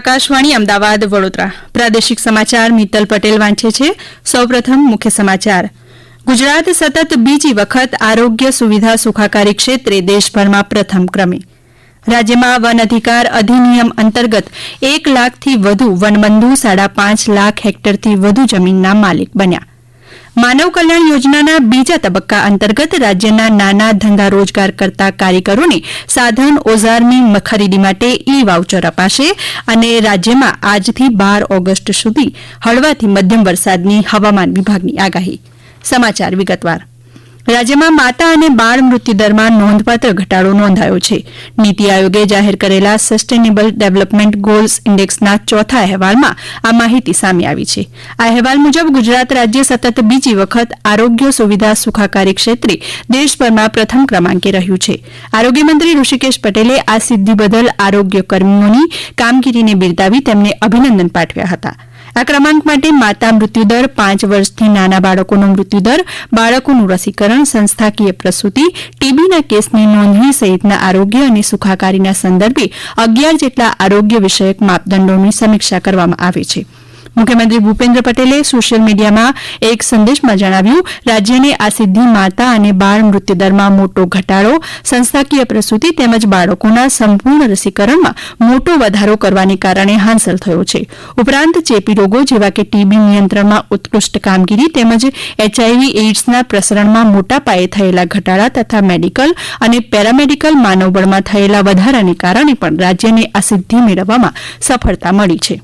આકાશવાણી અમદાવાદ વડોદરા પ્રાદેશિક સમાચાર મિત્તલ પટેલ વાંચે છે. સૌપ્રથમ મુખ્ય સમાચાર. ગુજરાત સતત બીજી વખત આરોગ્ય સુવિધા સુખાકારી ક્ષેત્રે દેશભરમાં પ્રથમ ક્રમે. રાજ્યમાં વન અધિકાર અધિનિયમ અંતર્ગત 1 લાખથી વધુ વનબંધુ 5.5 લાખ હેક્ટરથી વધુ જમીનના માલિક બન્યા. માનવ કલ્યાણ યોજનાના બીજા તબક્કા અંતર્ગત રાજ્યના નાના ધંધા રોજગાર કરતા કારીગરોને સાધન ઓજારની ખરીદી માટે ઈ વાઉચર અપાશે અને રાજ્યમાં આજથી 12 ઓગસ્ટ સુધી હળવાથી મધ્યમ વરસાદની હવામાન વિભાગની આગાહી. સમાચાર વિગતવાર. રાજ્યમાં માતા અને બાળ મૃત્યુદરમાં નોંધપાત્ર ઘટાડો નોંધાયો છે. નીતિ આયોગે જાહેર કરેલા સસ્ટેનેબલ ડેવલપમેન્ટ ગોલ્સ ઇન્ડેક્સના ચોથા અહેવાલમાં આ માહિતી સામે આવી છે. આ અહેવાલ મુજબ ગુજરાત રાજ્ય સતત બીજી વખત આરોગ્ય સુવિધા સુખાકારી ક્ષેત્રે દેશભરમાં પ્રથમ ક્રમાંકે રહ્યું છે. આરોગ્યમંત્રી ઋષિકેશ પટેલે આ સિદ્ધિ બદલ આરોગ્ય કર્મીઓની કામગીરીને બિરદાવી તેમને અભિનંદન પાઠવ્યા હતા. આ ક્રમાંક માટે માતા મૃત્યુદર, 5 વર્ષથી નાના બાળકોનો મૃત્યુદર, બાળકોનું રસીકરણ, સંસ્થાકીય પ્રસૂતિ, ટીબીના કેસની નોંધણી સહિતના આરોગ્ય અને સુખાકારીના સંદર્ભે 11 જેટલા આરોગ્ય વિષયક માપદંડોની સમીક્ષા કરવામાં આવી છે. મુખ્યમંત્રી ભૂપેન્દ્ર પટેલે સોશિયલ મીડિયામાં એક સંદેશમાં જણાવ્યું, રાજ્યને આ સિદ્ધિ માતા અને બાળ મૃત્યુદરમાં મોટો ઘટાડો, સંસ્થાકીય પ્રસૂતિ તેમજ બાળકોના સંપૂર્ણ રસીકરણમાં મોટો વધારો કરવાને કારણે હાંસલ થયો છે. ઉપરાંત ચેપી રોગો જેવા કે ટીબી નિયંત્રણમાં ઉત્કૃષ્ટ કામગીરી તેમજ એચઆઈવી એઇડ્સના પ્રસરણમાં મોટા પાયે થયેલા ઘટાડા તથા મેડિકલ અને પેરામેડિકલ માનવબળમાં થયેલા વધારાને કારણે પણ રાજ્યને આ સિદ્ધિ મેળવવામાં સફળતા મળી છે.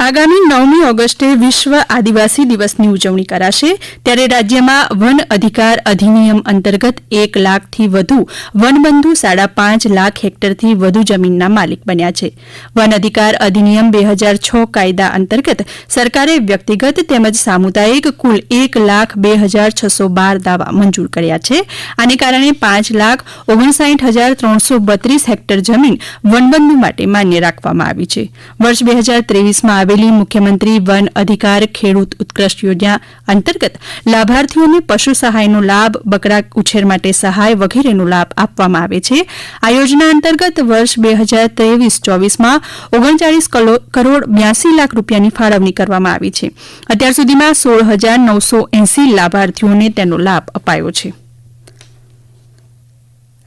આગામી 9મી ઓગસ્ટે વિશ્વ આદિવાસી દિવસની ઉજવણી કરાશે ત્યારે રાજ્યમાં વન અધિકાર અધિનિયમ અંતર્ગત 1 લાખથી વધુ વનબંધુ 5.5 લાખ હેક્ટરથી વધુ જમીનના માલિક બન્યા છે. વન અધિકાર અધિનિયમ 2006 કાયદા અંતર્ગત સરકારે વ્યક્તિગત તેમજ સામુદાયિક કુલ 1,02,612 દાવા મંજૂર કર્યા છે. આને કારણે 5,59,332 હેક્ટર જમીન વનબંધુ માટે માન્ય રાખવામાં આવી છે. વર્ષ 2023માં મુખ્યમંત્રી વન અધિકાર ખેડૂત ઉત્કૃષ્ટ યોજના અંતર્ગત લાભાર્થીઓને પશુ સહાયનો લાભ, બકરા ઉછેર માટે સહાય વગેરેનો લાભ આપવામાં આવે છે. આ યોજના અંતર્ગત વર્ષ 2023-24માં 39 કરોડ 82 લાખ રૂપિયાની ફાળવણી કરવામાં આવી છે. અત્યાર સુધીમાં 16,980 લાભાર્થીઓને તેનો લાભ અપાયો છે.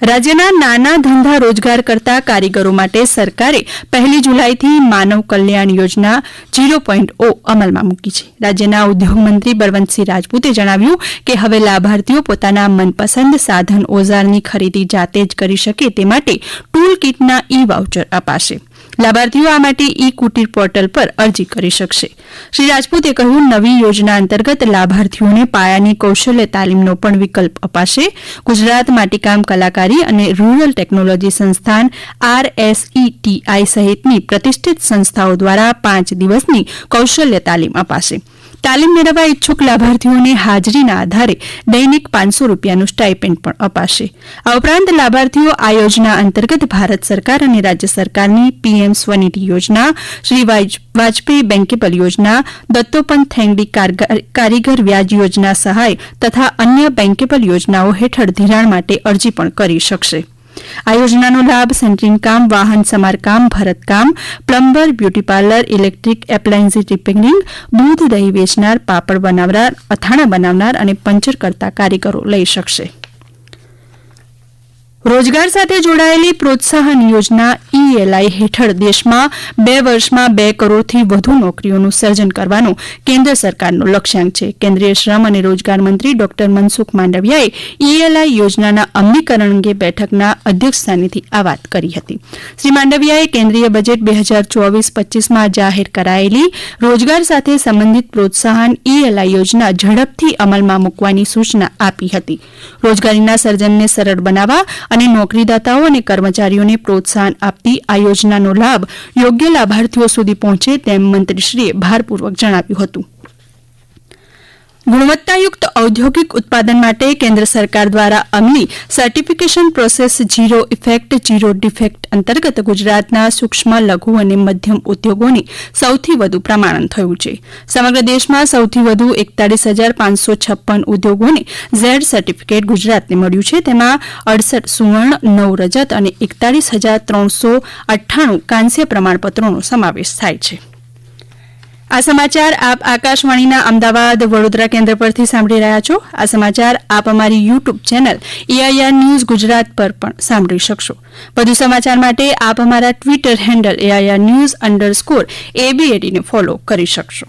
રાજ્યના નાના ધંધા રોજગાર કરતા કારીગરો માટે સરકારે 1 જુલાઈથી માનવ કલ્યાણ યોજના 0.0 અમલમાં મૂકી છે. રાજ્યના ઉદ્યોગમંત્રી બળવંતસિંહ રાજપૂતે જણાવ્યું કે હવે લાભાર્થીઓ પોતાના મનપસંદ સાધન ઓજારની ખરીદી જાતે જ કરી શકે તે માટે ટૂલ કીટના ઈ વાઉચર અપાશે. લાભાર્થીઓ આ માટે ઈ કુટીર પોર્ટલ પર અરજી કરી શકશે. શ્રી રાજપૂતે કહ્યું, નવી યોજના અંતર્ગત લાભાર્થીઓને પાયાની કૌશલ્ય તાલીમનો પણ વિકલ્પ અપાશે. ગુજરાત માટીકામ કલાકારી અને રૂરલ ટેકનોલોજી સંસ્થાન RSETI સહિતની પ્રતિષ્ઠિત સંસ્થાઓ દ્વારા 5 દિવસની કૌશલ્ય તાલીમ અપાશે. તાલીમ મેળવવા ઇચ્છુક લાભાર્થીઓને હાજરીના આધારે દૈનિક 500 રૂપિયાનું સ્ટાઇપેન્ડ પણ અપાશે. આ ઉપરાંત લાભાર્થીઓ આ યોજના અંતર્ગત ભારત સરકાર અને રાજ્ય સરકારની PM સ્વનિધિ યોજના, શ્રી વાજપેયી બેન્કેબલ યોજના, દત્તોપંત થેંગડી કારીગર વ્યાજ યોજના સહાય તથા અન્ય બેન્કેબલ યોજનાઓ હેઠળ ધિરાણ માટે અરજી પણ કરી શકશે. આ યોજનાનો લાભ સેન્ટરિંગ કામ, વાહન સમારકામ, ભરતકામ, plumber, beauty parlour, electric appliance repairing, દૂધ દહીં વેચનાર, પાપડ બનાવનાર, અથાણા બનાવનાર અને પંચર કરતા કારીગરો લઈ શકશે. રોજગાર સાથે જોડાયેલી પ્રોત્સાહન યોજના ELI હેઠળ દેશમાં 2 વર્ષમાં 2 કરોડથી વધુ નોકરીઓનું સર્જન કરવાનો કેન્દ્ર સરકારનો લક્ષ્યાંક છે. કેન્દ્રીય શ્રમ અને રોજગાર મંત્રી ડોક્ટર મનસુખ માંડવિયાએ ELI યોજનાના અમલીકરણ અંગે બેઠકના અધ્યક્ષસ્થાનેથી આ વાત કરી હતી. શ્રી માંડવિયાએ કેન્દ્રીય બજેટ 2024-25માં જાહેર કરાયેલી રોજગાર સાથે સંબંધિત પ્રોત્સાહન ELI યોજના ઝડપથી અમલમાં મૂકવાની સૂચના આપી હતી. રોજગારીના સર્જનને સરળ બનાવવા અને નોકરીદાતાઓ અને કર્મચારીઓને પ્રોત્સાહન આપતી આ યોજનાનો લાભ યોગ્ય લાભાર્થીઓ સુધી પહોંચે તેમ મંત્રીશ્રીએ ભારપૂર્વક જણાવ્યું હતું. ગુણવત્તાયુક્ત ઔદ્યોગિક ઉત્પાદન માટે કેન્દ્ર સરકાર દ્વારા અમલી certification process zero effect zero defect અંતર્ગત ગુજરાતના સૂક્ષ્મ લઘુ અને મધ્યમ ઉદ્યોગોને સૌથી વધુ પ્રમાણન થયું છે. સમગ્ર દેશમાં સૌથી વધુ 41,556 ઉદ્યોગોને ઝેડ સર્ટિફિકેટ ગુજરાતને મળ્યું છે. તેમાં 68 સુવર્ણ, 9 રજત અને 41,398 કાંસ્ય પ્રમાણપત્રોનો સમાવેશ થાય છે. આ સમાચાર આપ આકાશવાણીના અમદાવાદ વડોદરા કેન્દ્ર પરથી સાંભળી રહ્યા છો. આ સમાચાર આપ અમારી YouTube channel AIR news Gujarat પર પણ સાંભળી શકશો. વધુ સમાચાર માટે આપ અમારા ટ્વિટર હેન્ડલ AIR_news_ABAD ને ફોલો કરી શકશો.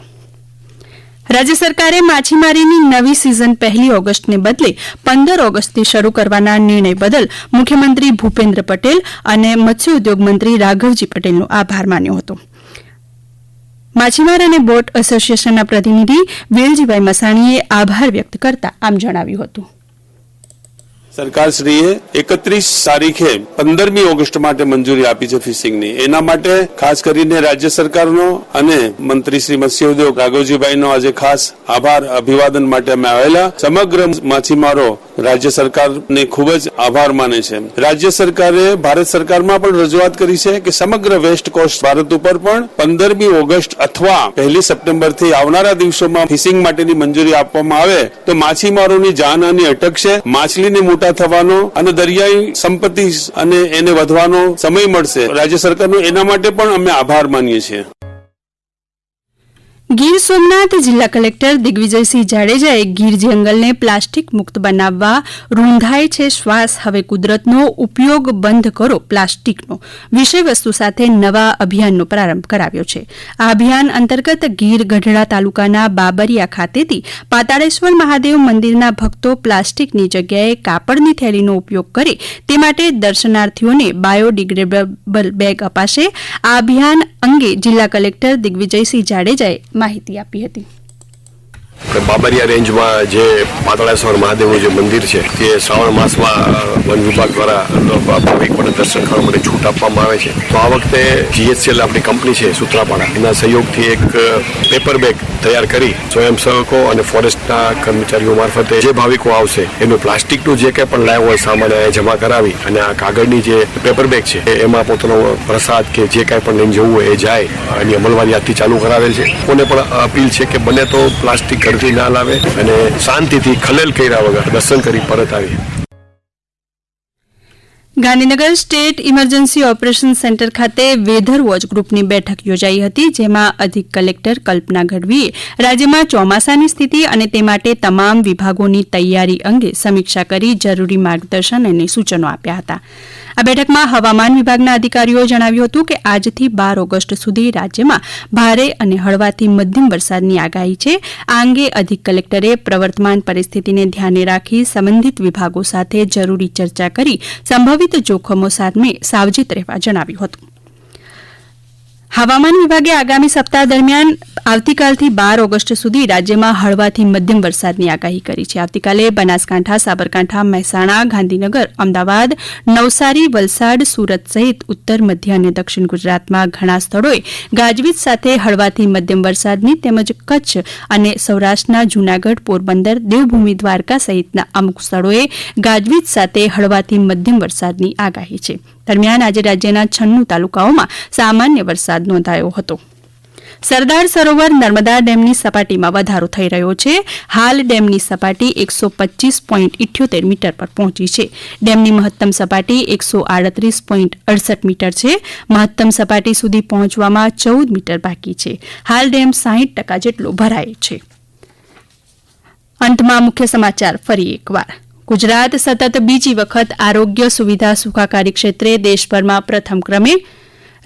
રાજ્ય સરકારે માછીમારીની નવી સિઝન 1 ઓગસ્ટને બદલે 15 ઓગસ્ટથી શરૂ કરવાના નિર્ણય બદલ મુખ્યમંત્રી ભૂપેન્દ્ર પટેલ અને મત્સ્ય ઉદ્યોગ મંત્રી રાઘવજી પટેલનો આભાર માન્યો હતો. માછીમાર અને બોટ એસોસિએશનના પ્રતિનિધિ વેલજીભાઈ મસાણીએ આભાર વ્યક્ત કરતા આમ જણાવ્યું હતું. સરકારશ્રીએ 31 તારીખે 15મી ઓગસ્ટ માટે મંજૂરી આપી છે ફિશિંગની. એના માટે ખાસ કરીને રાજ્ય સરકારનો અને મંત્રી શ્રી મત્સ્ય ઉદ્યોગ રાઘવજીભાઈનો આજે ખાસ આભાર અભિવાદન માટે અમે આવેલા. સમગ્ર માછીમારો રાજ્ય સરકારને ખૂબ જ આભાર માને છે. રાજ્ય સરકારે ભારત સરકારમાં પણ રજૂઆત કરી છે કે સમગ્ર વેસ્ટ કોસ્ટ ભારત ઉપર પણ 15મી ઓગસ્ટ અથવા 1 સપ્ટેમ્બરથી આવનારા દિવસોમાં ફિશિંગ માટેની મંજૂરી આપવામાં આવે તો માછીમારોની જાનહાનિ અટકશે, માછલીને મોટા થવાનો અને દરિયાઈ સંપત્તિ અને એને વધવાનો સમય મળશે. રાજ્ય સરકારનો એના માટે પણ અમે આભાર માનીએ છીએ. ગીર સોમનાથ જિલ્લા કલેક્ટર દિગ્વિજયસિંહ જાડેજાએ ગીર જંગલને પ્લાસ્ટિક મુક્ત બનાવવા રૂંધાય છે શ્વાસ, હવે કુદરતનો ઉપયોગ બંધ કરો પ્લાસ્ટિકનો વિષયવસ્તુ સાથે નવા અભિયાનનો પ્રારંભ કરાવ્યો છે. આ અભિયાન અંતર્ગત ગીર ગઢડા તાલુકાના બાબરિયા ખાતેથી પાતાળેશ્વર મહાદેવ મંદિરના ભક્તો પ્લાસ્ટિકની જગ્યાએ કાપડની થેલીનો ઉપયોગ કરે તે માટે દર્શનાર્થીઓને બાયોડિગ્રેડેબલ બેગ અપાશે. આ અભિયાન અંગે જિલ્લા કલેક્ટર દિગ્વિજયસિંહ જાડેજાએ માહિતી આપી હતી. બાબરિયા રેન્જમાં જે પાતાળેશ્વર મહાદેવનું જે મંદિર છે તે શ્રાવણ માસમાં વન વિભાગ દ્વારા ભાવિક માટે દર્શન કરવા માટે છૂટ આપવામાં આવે છે. તો આ વખતે GHCL આપણી કંપની છે સૂત્રાપાડા, એના સહયોગથી એક પેપર બેગ તૈયાર કરી સ્વયંસેવકો અને ફોરેસ્ટના કર્મચારીઓ મારફતે જે ભાવિકો આવશે એનું પ્લાસ્ટિકનું જે કંઈ પણ લાવ્યો હોય સામાન જમા કરાવી અને આ કાગળની જે પેપર બેગ છે એમાં પોતાનો પ્રસાદ કે જે કાંઈ પણ લઈને જવું હોય એ જાય. એની અમલવારી આજથી ચાલુ કરાવેલ છે. કોને પણ અપીલ છે કે બને તો પ્લાસ્ટિક ઘરથી ના લાવે અને શાંતિથી ખલેલ કર્યા વગર દર્શન કરી પરત આવી. Gandhinagar state emergency operation centre ખાતે વેધર વોચ ગ્રુપની બેઠક યોજાઈ હતી, જેમાં અધિક કલેક્ટર કલ્પના ગઢવીએ રાજ્યમાં ચોમાસાની સ્થિતિ અને તે માટે તમામ વિભાગોની તૈયારી અંગે સમીક્ષા કરી જરૂરી માર્ગદર્શન અને સૂચનો આપ્યા હતા. આ બેઠકમાં હવામાન વિભાગના અધિકારીઓએ જણાવ્યું હતું કે આજથી 12 ઓગસ્ટ સુધી રાજ્યમાં ભારે અને હળવાથી મધ્યમ વરસાદની આગાહી છે. આ અંગે અધિક કલેક્ટરે પ્રવર્તમાન પરિસ્થિતિને ધ્યાને રાખી સંબંધિત વિભાગો સાથે જરૂરી ચર્ચા કરી સંભવિત જોખમો સામે સાવચેત રહેવા જણાવ્યું હતું. હવામાન વિભાગે આગામી સપ્તાહ દરમિયાન આવતીકાલથી 12 ઓગસ્ટ સુધી રાજ્યમાં હળવાથી મધ્યમ વરસાદની આગાહી કરી છે. આવતીકાલે બનાસકાંઠા, સાબરકાંઠા, મહેસાણા, ગાંધીનગર, અમદાવાદ, નવસારી, વલસાડ, સુરત સહિત ઉત્તર, મધ્ય અને દક્ષિણ ગુજરાતમાં ઘણા સ્થળોએ ગાજવીજ સાથે હળવાથી મધ્યમ વરસાદની તેમજ કચ્છ અને સૌરાષ્ટ્રના જૂનાગઢ, પોરબંદર, દેવભૂમિ દ્વારકા સહિતના અમુક સ્થળોએ ગાજવીજ સાથે હળવાથી મધ્યમ વરસાદની આગાહી છે. દરમિયાન આજે રાજ્યના 96 તાલુકાઓમાં સામાન્ય વરસાદ નોંધાયો હતો. સરદાર સરોવર નર્મદા ડેમની સપાટીમાં વધારો થઈ રહ્યો છે. હાલ ડેમની સપાટી 125.78 મીટર પર પહોંચી છે. ડેમની મહત્તમ સપાટી 138.68 મીટર છે. મહત્તમ સપાટી સુધી પહોંચવામાં 14 મીટર બાકી છે. હાલ ડેમ 60% જેટલો ભરાયો છે. અંતમાં મુખ્ય સમાચાર ફરી એકવાર. ગુજરાત સતત બીજી વખત આરોગ્ય સુવિધા સુખાકારી ક્ષેત્રે દેશભરમાં પ્રથમ ક્રમે.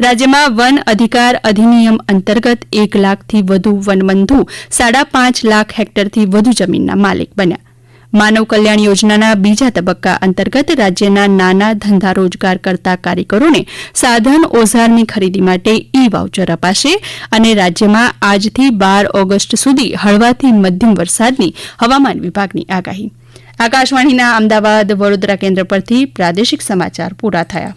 રાજ્યમાં વન અધિકાર અધિનિયમ અંતર્ગત 1 લાખથી વધુ વનબંધુ 5.5 લાખ હેક્ટરથી વધુ જમીનના માલિક બન્યા. માનવ કલ્યાણ યોજનાના બીજા તબક્કા અંતર્ગત રાજ્યના નાના ધંધા રોજગાર કરતા કારીગરોને સાધન ઓઝારની ખરીદી માટે ઈ-વાઉચર અપાશે. અને રાજ્યમાં આજથી 12 ઓગસ્ટ સુધી હળવાથી મધ્યમ વરસાદની હવામાન વિભાગની આગાહી. આકાશવાણીના અમદાવાદ વડોદરા કેન્દ્ર પરથી પ્રાદેશિક સમાચાર પૂરા થયા.